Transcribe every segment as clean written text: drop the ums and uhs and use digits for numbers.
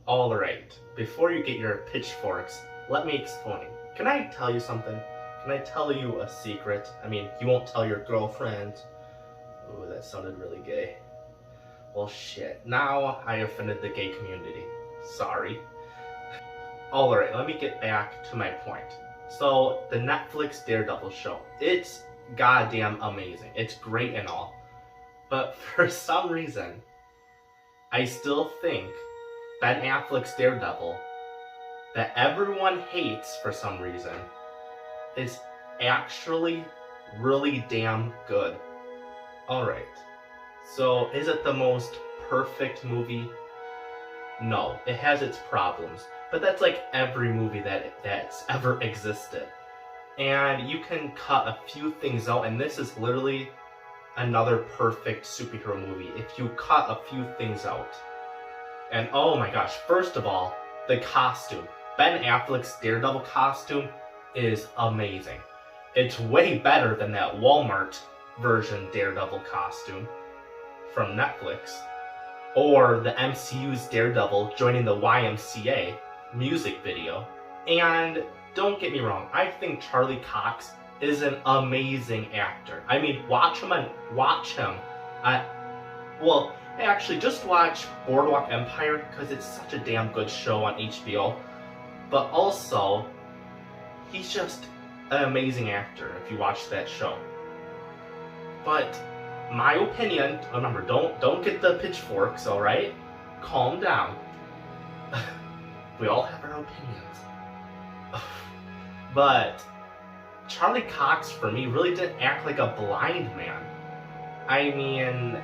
Alright, before you get your pitchforks, let me explain. Can I tell you something? Can I tell you a secret? I mean, you won't tell your girlfriend. Ooh, that sounded really gay. Well, shit. Now I offended the gay community. Sorry. Alright, let me get back to my point. So, the Netflix Daredevil show. It's goddamn amazing. It's great and all. But for some reason, I still think Ben Affleck's Daredevil, that everyone hates for some reason, is actually really damn good. Alright, so is it the most perfect movie? No, it has its problems, but that's like every movie that's ever existed. And you can cut a few things out, and this is literally another perfect superhero movie if you cut a few things out. And oh my gosh, first of all, the costume. Ben Affleck's Daredevil costume is amazing. It's way better than that Walmart version Daredevil costume from Netflix, or the MCU's Daredevil joining the YMCA music video. And don't get me wrong, I think Charlie Cox is an amazing actor. I mean, watch him. Actually, just watch Boardwalk Empire because it's such a damn good show on HBO. But also, he's just an amazing actor if you watch that show. But my opinion, remember, don't get the pitchforks, all right? Calm down. We all have our opinions. But Charlie Cox, for me, really didn't act like a blind man. I mean,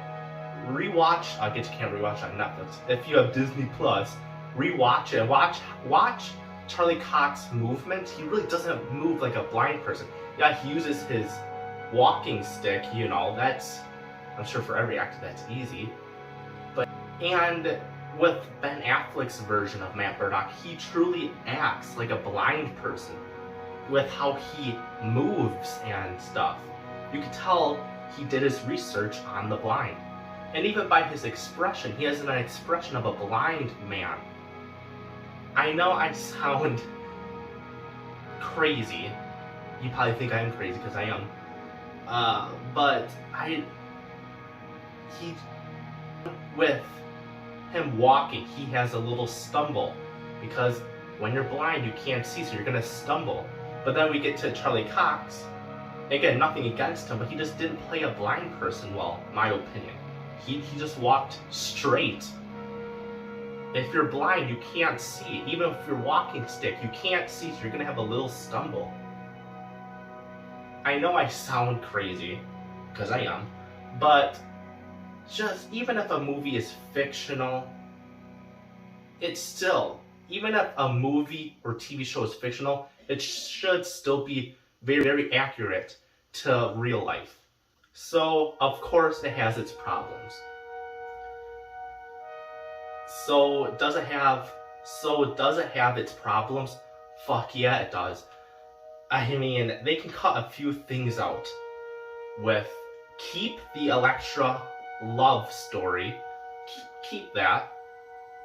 rewatch. I guess you can't rewatch on Netflix. If you have Disney Plus, rewatch it. Watch Charlie Cox's movement. He really doesn't move like a blind person. Yeah, he uses his walking stick. You know, that's, I'm sure for every actor that's easy. And with Ben Affleck's version of Matt Murdock, he truly acts like a blind person with how he moves and stuff. You could tell he did his research on the blind. And even by his expression, he has an expression of a blind man. I know I sound crazy. You probably think I am crazy because I am. But with him walking, he has a little stumble because when you're blind, you can't see, so you're gonna stumble. But then we get to Charlie Cox. Again, nothing against him, but he just didn't play a blind person well, my opinion. He just walked straight. If you're blind, you can't see. Even if you're walking stick, you can't see, so you're gonna have a little stumble. I know I sound crazy, because I am, but just even if a movie is fictional, it's still, even if a movie or TV show is fictional, it should still be very, very accurate to real life. So, of course, it has its problems. So, does it have its problems? Fuck yeah, it does. I mean, they can cut a few things out with keep the Elektra love story, keep that,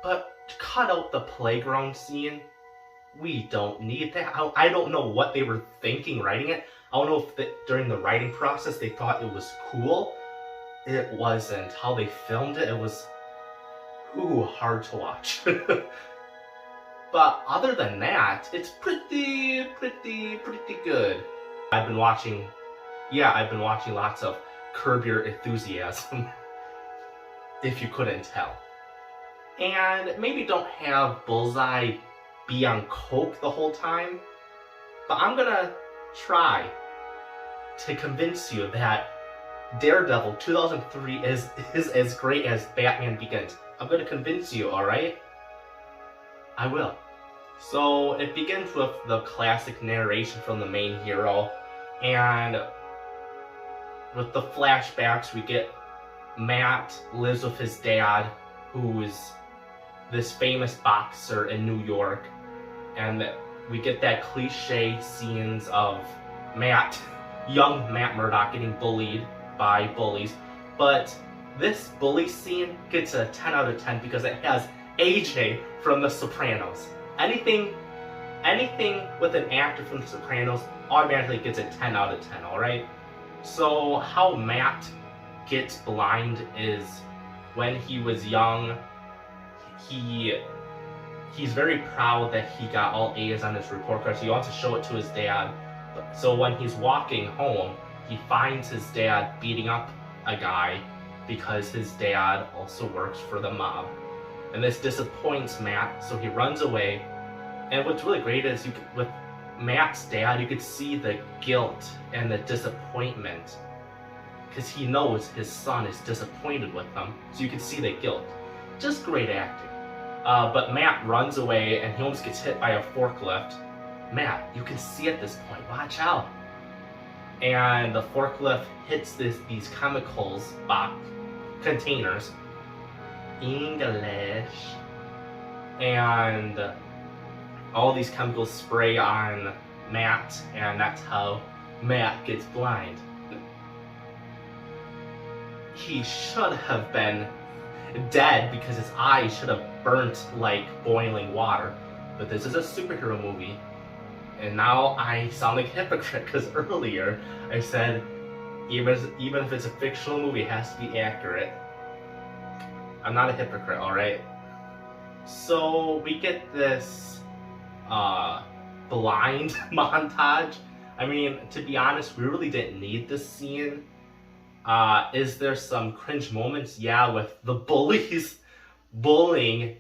but cut out the playground scene. We don't need that. I don't know what they were thinking writing it. I don't know if during the writing process they thought it was cool. It wasn't. How they filmed it, it was hard to watch. But other than that, it's pretty good. I've been watching lots of Curb Your Enthusiasm, if you couldn't tell. And maybe don't have Bullseye be on coke the whole time, but I'm gonna try to convince you that Daredevil 2003 is as great as Batman Begins. I'm gonna convince you, alright? I will. So it begins with the classic narration from the main hero, and with the flashbacks we get Matt lives with his dad, who is this famous boxer in New York, and we get that cliche scenes of young Matt Murdock getting bullied by bullies. But this bully scene gets a 10 out of 10 because it has AJ from The Sopranos. Anything with an actor from The Sopranos automatically gets a 10 out of 10, alright? So how Matt gets blind is when he was young, he's very proud that he got all A's on his report card, so he wants to show it to his dad. So when he's walking home, he finds his dad beating up a guy because his dad also works for the mob. And this disappoints Matt, so he runs away. And what's really great is with Matt's dad, you could see the guilt and the disappointment, because he knows his son is disappointed with him, so you can see the guilt. Just great acting. But Matt runs away and he almost gets hit by a forklift. Matt, you can see at this point, watch out. And the forklift hits these chemicals containers. English. And all these chemicals spray on Matt, and that's how Matt gets blind. He should have been dead because his eyes should have burnt like boiling water. But this is a superhero movie. And now I sound like a hypocrite because earlier I said even if it's a fictional movie, it has to be accurate. I'm not a hypocrite, alright? So we get this blind montage. I mean, to be honest, we really didn't need this scene. Is there some cringe moments? Yeah, with the bullies bullying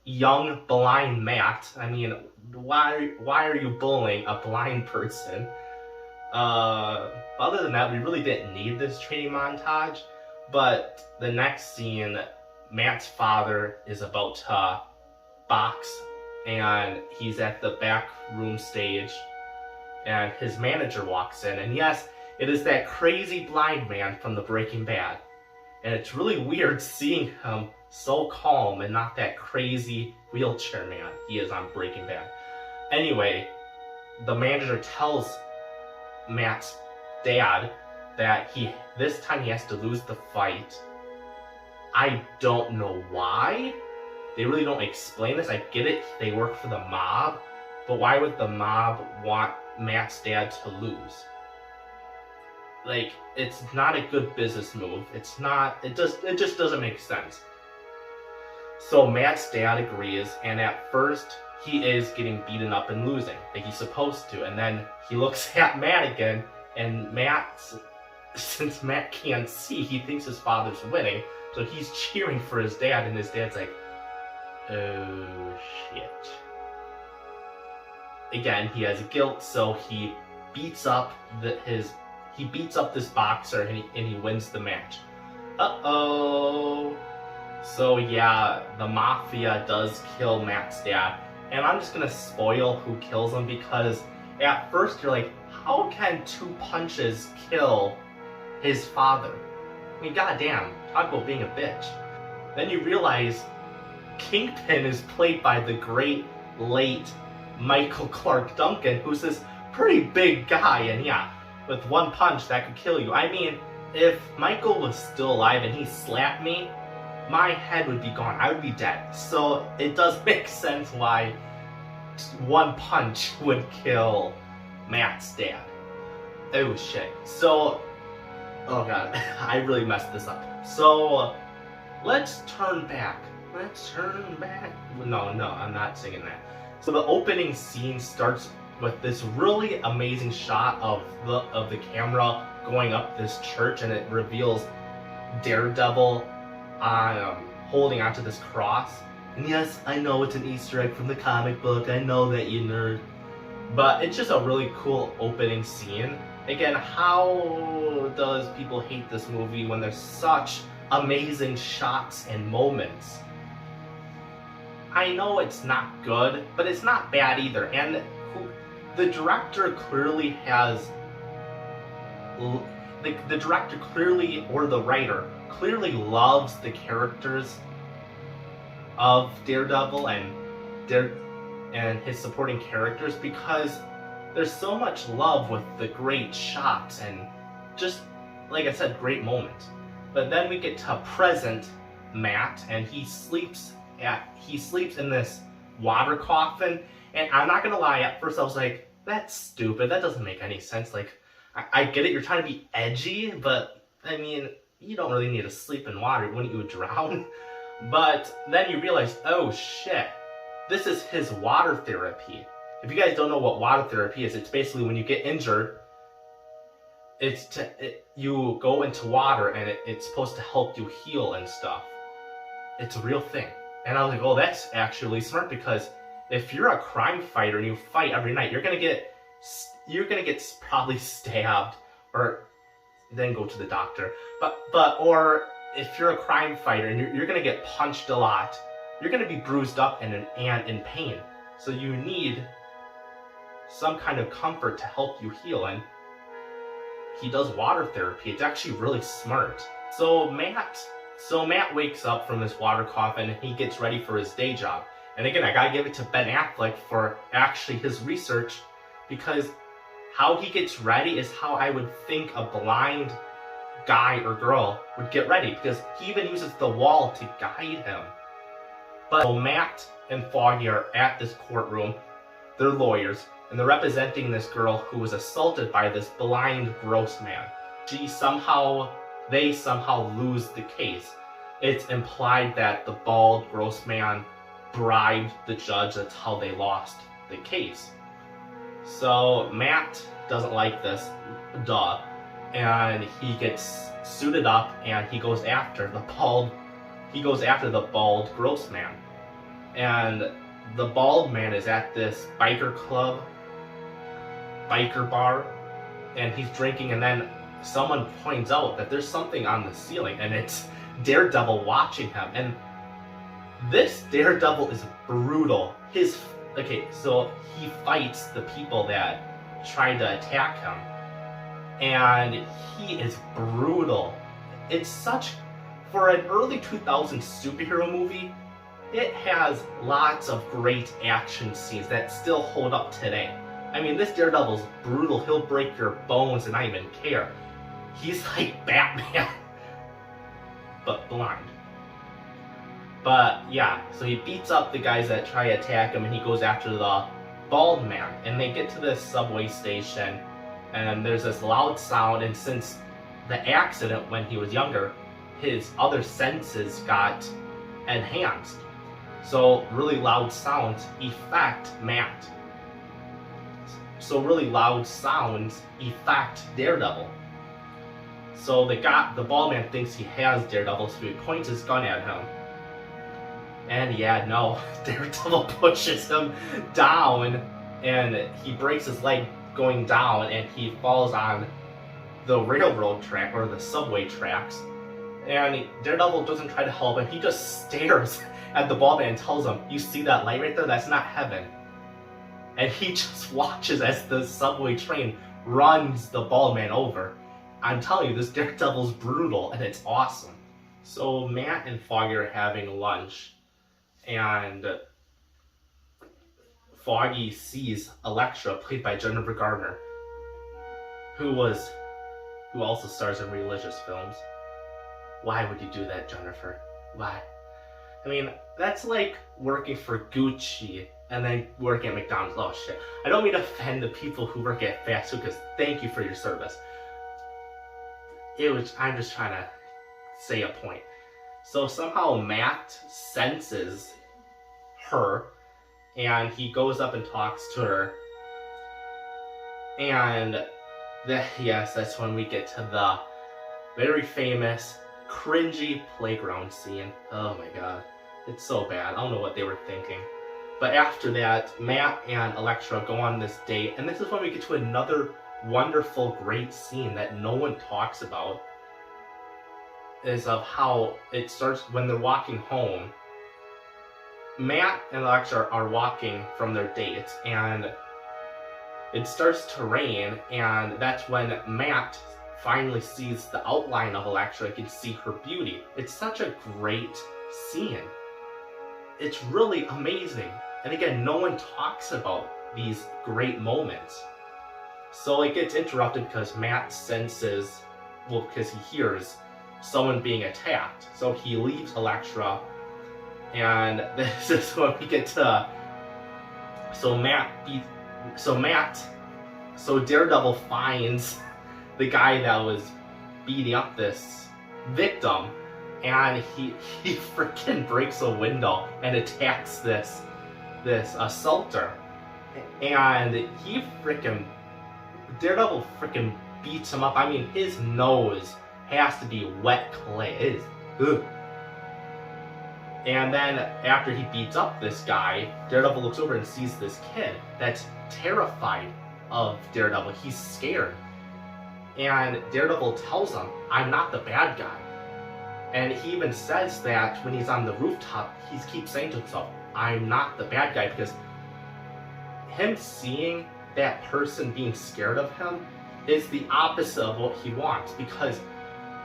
young blind Matt. I mean, why are you bullying a blind person? Other than that, we really didn't need this training montage. But the next scene, Matt's father is about to box, and he's at the back room stage, and his manager walks in, and yes, it is that crazy blind man from the BreakingBad. And it's really weird seeing him so calm and not that crazy wheelchair man he is on BreakingBad. Anyway, the manager tells Matt's dad that this time he has to lose the fight. I don't know why. They really don't explain this. I get it, they work for the mob, but why would the mob want Matt's dad to lose? Like, it's not a good business move. It just doesn't make sense. So Matt's dad agrees, and at first he is getting beaten up and losing, like he's supposed to, and then he looks at Matt again, and since Matt can't see, he thinks his father's winning, so he's cheering for his dad, and his dad's like, oh shit. Again, he has guilt, so he beats up this boxer, and he wins the match. Uh-oh. So yeah, the mafia does kill Matt's dad. And I'm just gonna spoil who kills him, because at first you're like, how can 2 punches kill his father? I mean, goddamn, talk about being a bitch. Then you realize Kingpin is played by the great late Michael Clark Duncan, who's this pretty big guy, and yeah, with 1 punch that could kill you. I mean, if Michael was still alive and he slapped me, my head would be gone. I would be dead. So it does make sense why 1 punch would kill Matt's dad. Oh shit. So, oh god, I really messed this up. So, let's turn back. Let's turn back. No, I'm not singing that. So the opening scene starts with this really amazing shot of the camera going up this church, and it reveals Daredevil holding onto this cross. And yes, I know it's an Easter egg from the comic book, I know that, you nerd. But it's just a really cool opening scene. Again, how does people hate this movie when there's such amazing shots and moments? I know it's not good, but it's not bad either. And the director clearly has... The director clearly, or the writer, clearly loves the characters of Daredevil and his supporting characters, because there's so much love with the great shots and just, like I said, great moments. But then we get to present Matt, and he sleeps he sleeps in this water coffin, and I'm not gonna lie, at first I was like, that's stupid, that doesn't make any sense. Like, I get it, you're trying to be edgy, but I mean, you don't really need to sleep in water, wouldn't you drown? But then you realize, oh shit, this is his water therapy. If you guys don't know what water therapy is, it's basically when you get injured, you go into water and it's supposed to help you heal and stuff. It's a real thing. And I was like, oh, that's actually smart, because if you're a crime fighter and you fight every night, you're gonna get probably stabbed or then go to the doctor. Or if you're a crime fighter and you're gonna get punched a lot, you're gonna be bruised up and in pain. So you need some kind of comfort to help you heal, and he does water therapy. It's actually really smart. So Matt wakes up from this water coffin and he gets ready for his day job. And again, I gotta give it to Ben Affleck for actually his research, because how he gets ready is how I would think a blind guy or girl would get ready, because he even uses the wall to guide him. But so Matt and Foggy are at this courtroom. They're lawyers, and they're representing this girl who was assaulted by this blind, gross man. They somehow lose the case. It's implied that the bald, gross man bribed the judge. That's how they lost the case. So Matt doesn't like this, and he gets suited up and he goes after the bald, gross man. And the bald man is at this biker bar, and he's drinking, and then someone points out that there's something on the ceiling, and it's Daredevil watching him. And this Daredevil is brutal. So he fights the people that try to attack him, and he is brutal. It's such, for an early 2000s superhero movie, it has lots of great action scenes that still hold up today. I mean, this Daredevil's brutal. He'll break your bones and not even care. He's like Batman, but blind. But yeah, so he beats up the guys that try to attack him, and he goes after the bald man. And they get to this subway station, and there's this loud sound, and since the accident when he was younger, his other senses got enhanced. So really loud sounds affect Matt. So really loud sounds affect Daredevil. So the bald man thinks he has Daredevil, so he points his gun at him. And yeah, no, Daredevil pushes him down, and he breaks his leg going down, and he falls on the railroad track, or the subway tracks. And Daredevil doesn't try to help him, he just stares at the bald man and tells him, you see that light right there? That's not heaven. And he just watches as the subway train runs the bald man over. I'm telling you, this Daredevil's brutal, and it's awesome. So Matt and Foggy are having lunch, and Foggy sees Elektra, played by Jennifer Garner, who also stars in religious films. Why would you do that, Jennifer? Why? I mean, that's like working for Gucci and then working at McDonald's. Oh shit. I don't mean to offend the people who work at fast food, because thank you for your service. I'm just trying to say a point. So somehow Matt senses her, and he goes up and talks to her. And yes, that's when we get to the very famous, cringy playground scene. Oh my god. It's so bad. I don't know what they were thinking. But after that, Matt and Elektra go on this date, and this is when we get to another wonderful, great scene that no one talks about, is of how it starts when they're walking home. Matt and Elektra are walking from their dates, and it starts to rain, and that's when Matt finally sees the outline of Elektra. He can see her beauty. It's such a great scene. It's really amazing. And again, no one talks about these great moments. So it gets interrupted because Matt senses, because he hears someone being attacked. So he leaves Elektra And this is when we get to Daredevil finds the guy that was beating up this victim, and he freaking breaks a window and attacks this assaulter, and Daredevil freaking beats him up. I mean, his nose has to be wet clay. It is ugh. And then after he beats up this guy, Daredevil looks over and sees this kid that's terrified of Daredevil. He's scared. And Daredevil tells him, "I'm not the bad guy." And he even says that when he's on the rooftop, he keeps saying to himself, "I'm not the bad guy," because him seeing that person being scared of him is the opposite of what he wants. Because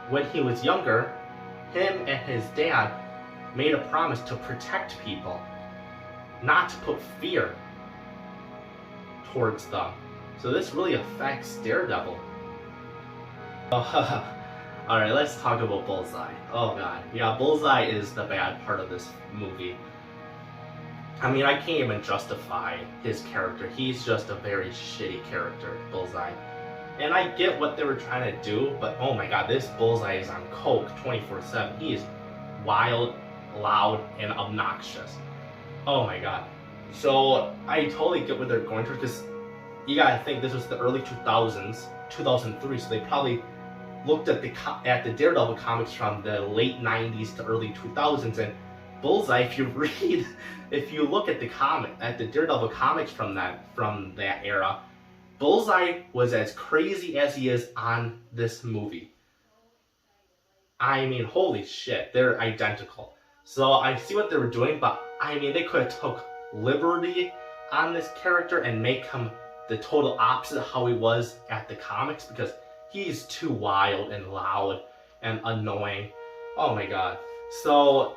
when he was younger, him and his dad made a promise to protect people, not to put fear towards them. So this really affects Daredevil. Alright, let's talk about Bullseye. Oh god. Yeah, Bullseye is the bad part of this movie. I mean, I can't even justify his character. He's just a very shitty character, Bullseye. And I get what they were trying to do, but oh my god, this Bullseye is on coke 24/7. He is wild, loud, and obnoxious. Oh my god. So I totally get what they're going through, because you gotta think this was the early 2000s, 2003, so they probably looked at the Daredevil comics from the late 90s to early 2000s, and Bullseye, if you look at the Daredevil comics from that era, Bullseye was as crazy as he is on this movie. I mean, holy shit, they're identical. So I see what they were doing, but I mean, they could have took liberty on this character and make him the total opposite of how he was at the comics, because he's too wild and loud and annoying. Oh my god. So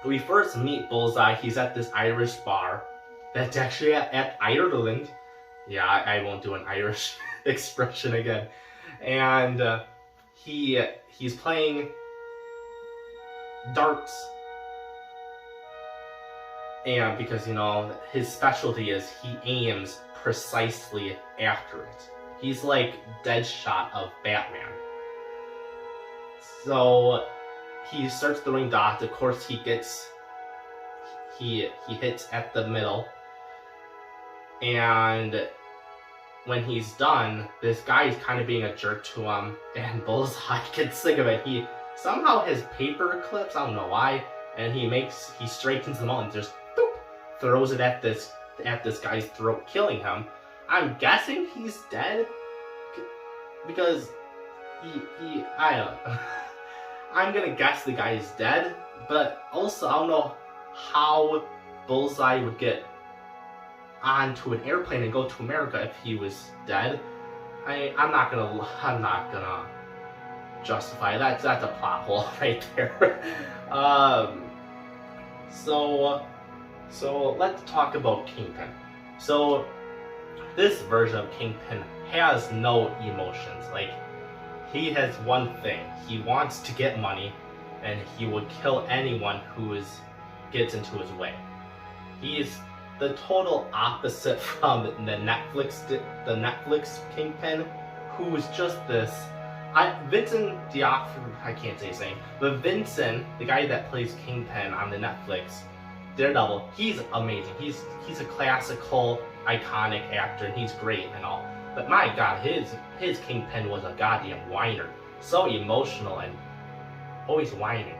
we first meet Bullseye. He's at this Irish bar that's actually at Ireland. Yeah, I won't do an Irish expression again. And he's playing darts. And because, you know, his specialty is he aims precisely after it. He's like Deadshot of Batman. So he starts throwing dots. Of course, he hits at the middle. And when he's done, this guy is kind of being a jerk to him, and Bullseye gets sick of it. He somehow has paper clips, I don't know why, and he straightens them all and just boop, throws it at this guy's throat, killing him. I'm guessing he's dead, because I don't know. I'm gonna guess the guy is dead, but also I don't know how Bullseye would get onto an airplane and go to America if he was dead. I'm not gonna justify it. That's a plot hole right there. So let's talk about Kingpin. So this version of Kingpin has no emotions. Like, he has one thing. He wants to get money, and he would kill anyone who gets into his way. He's the total opposite from the Netflix Kingpin, who's just this. Vincent D'Onofrio, I can't say his name, but Vincent, the guy that plays Kingpin on the Netflix Daredevil, he's amazing. He's a classical, iconic actor, and he's great and all. But my god, his Kingpin was a goddamn whiner. So emotional and always whining.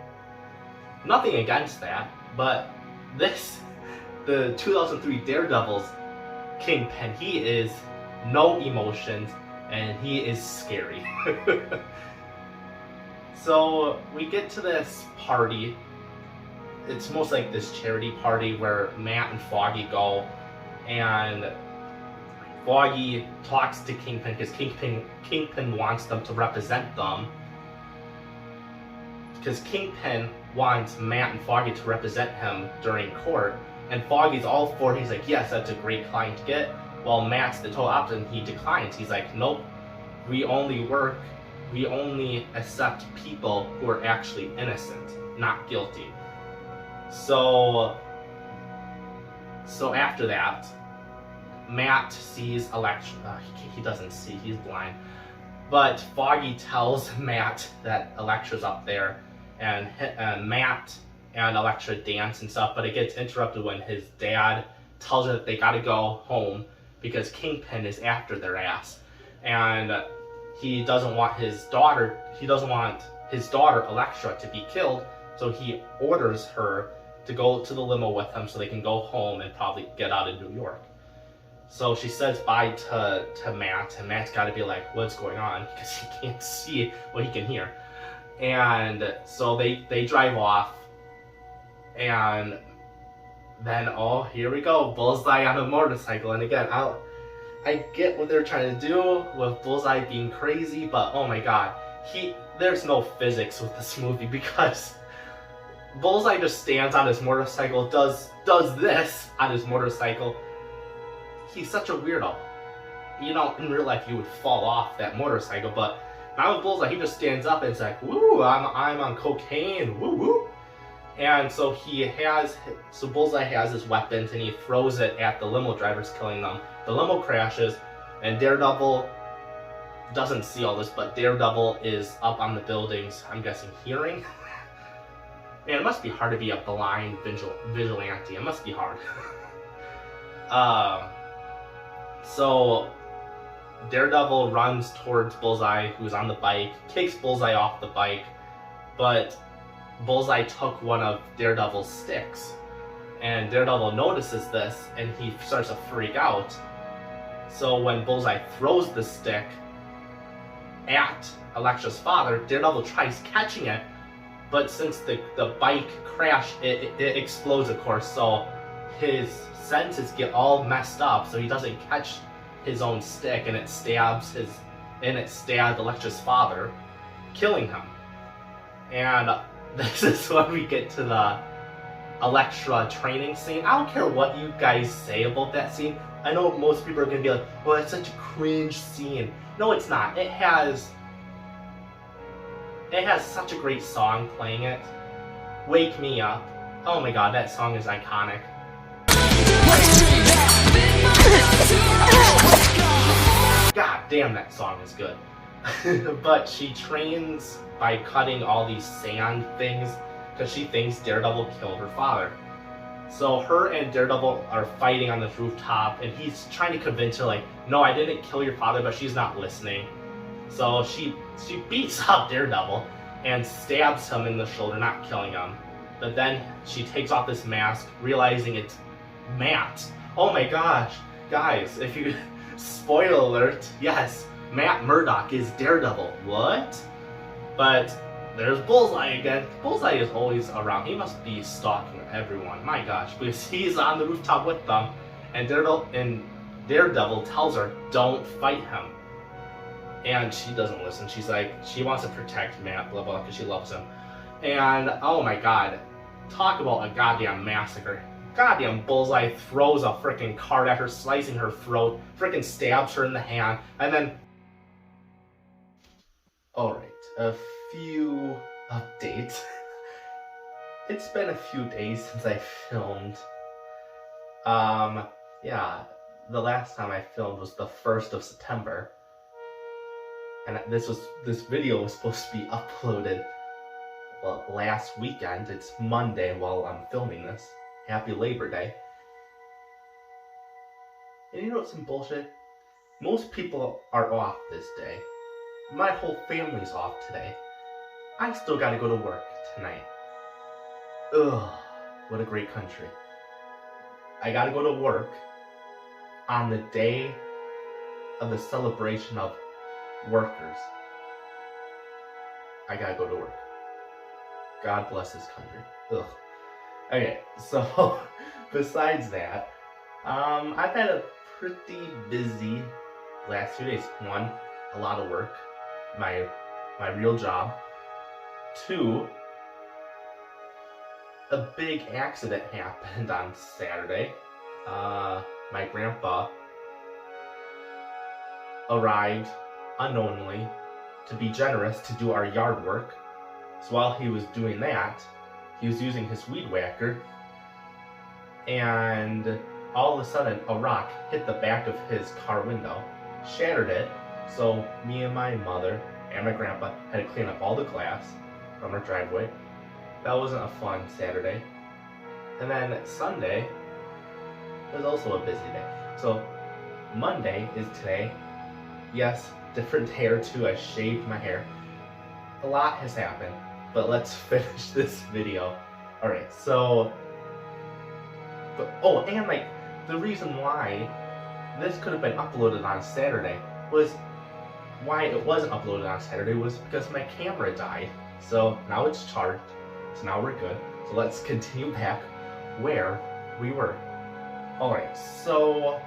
Nothing against that, but the 2003 Daredevil's Kingpin, he is no emotions, and he is scary. So we get to this party. It's most like this charity party where Matt and Foggy go, and Foggy talks to Kingpin because Kingpin wants them to represent them. Because Kingpin wants Matt and Foggy to represent him during court, and Foggy's all for it. He's like, yes, that's a great client to get. Well, Matt's the total opposite, and he declines. He's like, nope, we only accept people who are actually innocent, not guilty. So after that, Matt sees Elektra. He doesn't see, he's blind. But Foggy tells Matt that Elektra's up there, and Matt and Elektra dance and stuff, but it gets interrupted when his dad tells her that they gotta go home because KIngpin is after their ass. And he doesn't want his daughter Elektra to be killed, so he orders her to go to the limo with him so they can go home and probably get out of New York. So she says bye to Matt, and Matt's got to be like, what's going on? Because he can't see what he can hear. And so they drive off, and then, oh, here we go, Bullseye on a motorcycle. And again, I get what they're trying to do with Bullseye being crazy, but oh my god, there's no physics with this movie, because Bullseye just stands on his motorcycle, does this on his motorcycle. He's such a weirdo. You know, in real life you would fall off that motorcycle, but not with Bullseye. He just stands up and it's like, woo, I'm on cocaine, woo woo. And so Bullseye has his weapons and he throws it at the limo drivers, killing them. The limo crashes, and Daredevil doesn't see all this, but Daredevil is up on the buildings, I'm guessing hearing. Man, it must be hard to be a blind vigilante. It must be hard. So Daredevil runs towards Bullseye, who's on the bike, kicks Bullseye off the bike, but Bullseye took one of Daredevil's sticks. And Daredevil notices this, and he starts to freak out. So when Bullseye throws the stick at Elektra's father, Daredevil tries catching it, but since the bike crashed, it explodes, of course, so his senses get all messed up, so he doesn't catch his own stick, and it stabbed Elektra's father, killing him. And this is when we get to the Elektra training scene. I don't care what you guys say about that scene. I know most people are gonna be like, "Oh, it's such a cringe scene." No, it's not. It has such a great song playing it. Wake Me Up. Oh my god, that song is iconic. God damn, that song is good. But she trains by cutting all these sand things because she thinks Daredevil killed her father. So her and Daredevil are fighting on this rooftop, and he's trying to convince her, like, no, I didn't kill your father, but she's not listening. So she beats up Daredevil and stabs him in the shoulder, not killing him. But then she takes off this mask, realizing it's Matt. Oh my gosh, guys, if you... Spoiler alert, yes, Matt Murdock is Daredevil. What? But there's Bullseye again. Bullseye is always around. He must be stalking everyone. My gosh, because he's on the rooftop with them, and Daredevil tells her, don't fight him. And she doesn't listen. She's like, she wants to protect Matt, blah blah, because she loves him. And oh my god, talk about a goddamn massacre. Goddamn Bullseye throws a freaking card at her, slicing her throat, freaking stabs her in the hand, and then... Alright, a few updates. It's been a few days since I filmed. Yeah, the last time I filmed was the 1st of September. And this video was supposed to be uploaded, well, last weekend. It's Monday while I'm filming this. Happy Labor Day. And you know what's some bullshit? Most people are off this day. My whole family's off today. I still gotta go to work tonight. Ugh, what a great country. I gotta go to work on the day of the celebration of workers. I gotta go to work. God bless this country. Ugh. Okay, so besides that, I've had a pretty busy last few days. 1, a lot of work, my real job. 2, a big accident happened on Saturday. My grandpa arrived unknowingly to be generous to do our yard work. So while he was doing that, he was using his weed whacker, and all of a sudden a rock hit the back of his car window, shattered it, so me and my mother and my grandpa had to clean up all the glass from our driveway. That wasn't a fun Saturday. And then Sunday was also a busy day. So Monday is today. Yes, different day or two. I shaved my hair. A lot has happened, but let's finish this video. Alright, so... and like, the reason why this could have been uploaded on Saturday was... Why it wasn't uploaded on Saturday was because my camera died. So now it's charged. So now we're good. So let's continue back where we were. Alright, so...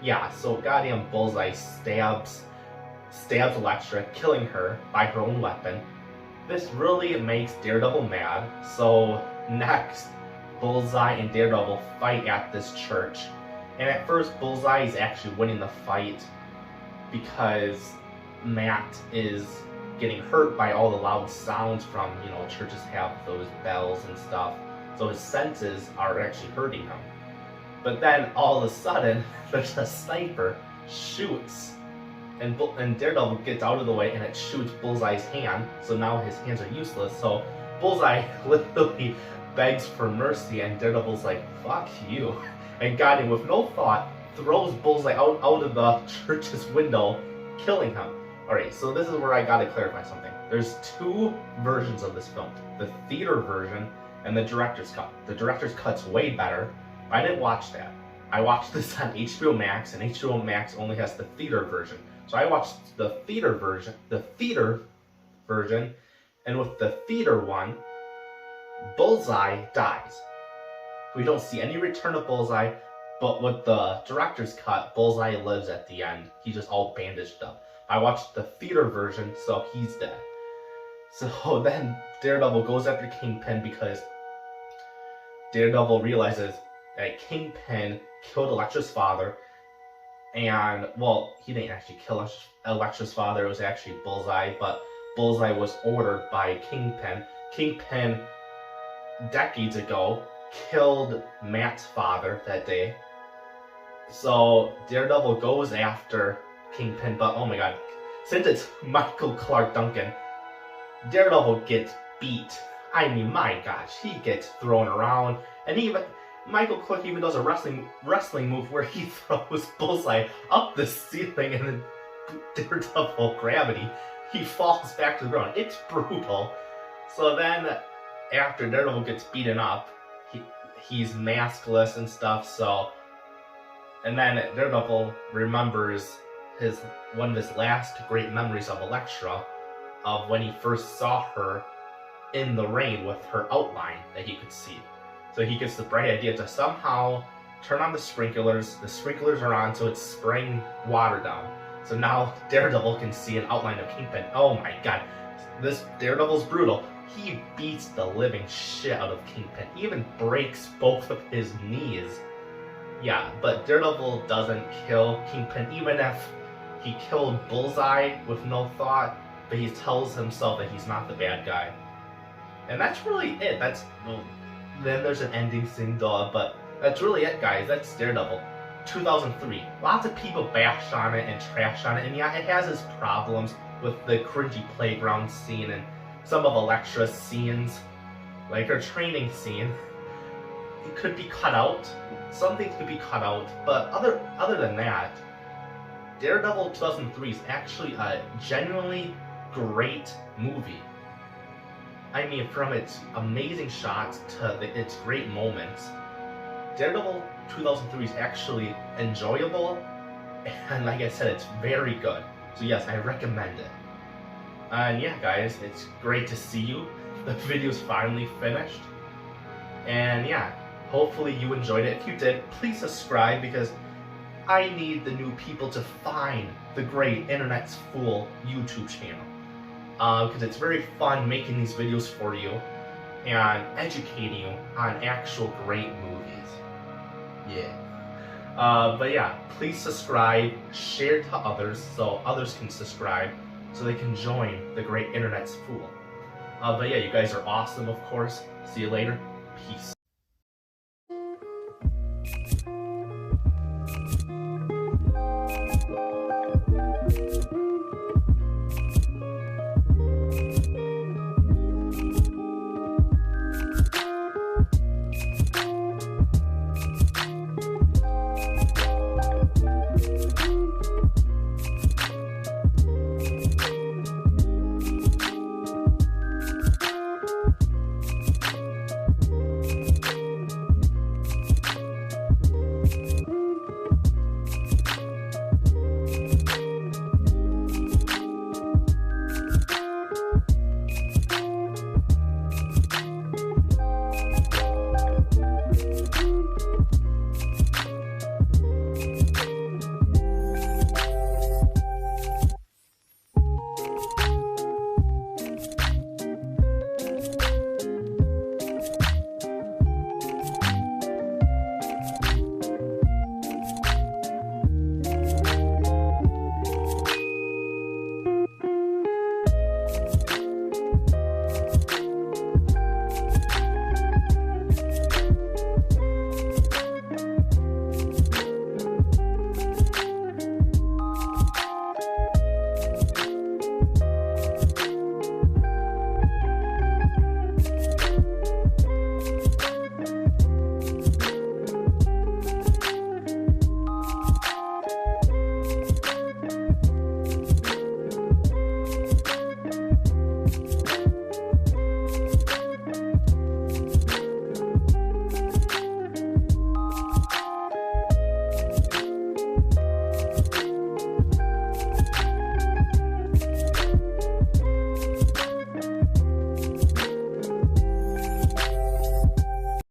Yeah, so goddamn Bullseye stabs Elektra, killing her by her own weapon. This really makes Daredevil mad. So next, Bullseye and Daredevil fight at this church. And at first, Bullseye is actually winning the fight because Matt is getting hurt by all the loud sounds from, churches have those bells and stuff. So his senses are actually hurting him. But then all of a sudden, there's a sniper shoots, and Daredevil gets out of the way and it shoots Bullseye's hand. So now his hands are useless. So Bullseye literally begs for mercy, and Daredevil's like, "Fuck you," and got him with no thought. Throws Bullseye out of the church's window, killing him. Alright, so this is where I gotta clarify something. There's two versions of this film. The theater version and the director's cut. The director's cut's way better. I didn't watch that. I watched this on HBO Max, and HBO Max only has the theater version. So I watched the theater version, and with the theater one, Bullseye dies. We don't see any return of Bullseye, but with the director's cut, Bullseye lives at the end. He's just all bandaged up. I watched the theater version, so he's dead. So then Daredevil goes after Kingpin because Daredevil realizes that Kingpin killed Elektra's father, and, well, he didn't actually kill Elektra's father, it was actually Bullseye, but Bullseye was ordered by Kingpin. Kingpin, decades ago, killed Matt's father that day. So Daredevil goes after Kingpin, but oh my god, since it's Michael Clark Duncan, Daredevil gets beat. I mean, my gosh, he gets thrown around, and even Michael Clark even does a wrestling move where he throws Bullseye up the ceiling, and then Daredevil gravity, he falls back to the ground. It's brutal. So then, after Daredevil gets beaten up, he's maskless and stuff, so... And then Daredevil remembers one of his last great memories of Elektra, of when he first saw her in the rain with her outline that he could see. So he gets the bright idea to somehow turn on the sprinklers. The sprinklers are on, so it's spraying water down. So now Daredevil can see an outline of Kingpin. Oh my god, this Daredevil's brutal. He beats the living shit out of Kingpin. He even breaks both of his knees. Yeah, but Daredevil doesn't kill Kingpin, even if he killed Bullseye with no thought, but he tells himself that he's not the bad guy. And that's really it. Then there's an ending scene, but that's really it, guys. That's Daredevil. 2003. Lots of people bash on it and trash on it, and yeah, it has its problems with the cringy playground scene and some of Elektra's scenes, like her training scene. It could be cut out. Some things could be cut out, but other than that, Daredevil 2003 is actually a genuinely great movie. I mean, from its amazing shots to its great moments, Daredevil 2003 is actually enjoyable, and like I said, it's very good. So yes, I recommend it. And yeah, guys, it's great to see you. The video's finally finished. And yeah, hopefully you enjoyed it. If you did, please subscribe, because I need the new people to find the great Internet's Fool YouTube channel. Because it's very fun making these videos for you and educating you on actual great movies. Yeah. But yeah, please subscribe, share to others so others can subscribe, so they can join the great Internet's Fool. But yeah, you guys are awesome, of course. See you later. Peace.